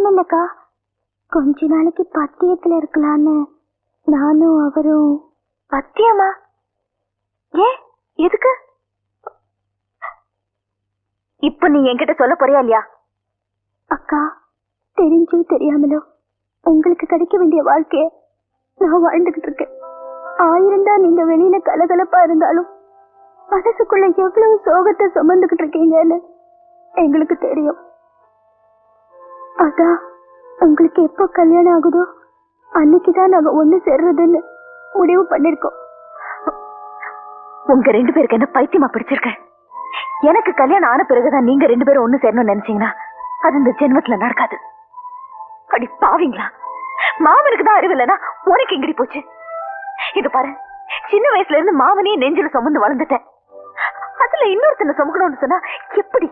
ஒண்ணு இல்லக்கா, கொஞ்ச நாளைக்கு பத்தியத்துல இருக்கலான்னு நானும் அவரும். பத்தியமா? ஏன், எதுக்கு? இப்ப நீ என்கிட்ட சொல்ல போறியா இல்லையா? அக்கா, தெரிஞ்சோ தெரியாமலோ உங்களுக்கு கிடைக்க வேண்டிய வாழ்க்கைய நான் வாழ்ந்துகிட்டு இருக்கேன். 1000 தான் நீங்க வெளியில கலகலப்பா இருந்தாலும் மனசுக்குள்ள எவ்வளவு சோகத்தை சுமந்துகிட்டு இருக்கீங்கன்னு எங்களுக்கு தெரியும். அதான் உங்களுக்கு எப்போ கல்யாணம் ஆகுதோ அன்னைக்குதான் நாங்க ஒண்ணு சேர்றதுன்னு முடிவு பண்ணிருக்கோம். உங்க 2 பேருக்கு என்ன பைத்தியமா பிடிச்சிருக்க? எனக்கு கல்யாணம் ஆன பிறகுதான் நீங்க 2 பேரும் ஒண்ணு சேரணும்னு நினைச்சீங்கன்னா அது இந்த ஜென்மத்துல நடக்காது. அடி பாவீங்களா, மாமனுக்கு தான் அறிவு இல்லைன்னா உனக்கு எங்கடி போச்சு? இது பாரு, சின்ன வயசுல இருந்து மாமனையே நெஞ்சில சுமந்து வளர்ந்துட்டேன். அதுல இன்னொருத்தனை சுமக்கணும்னு சொன்னா எப்படி?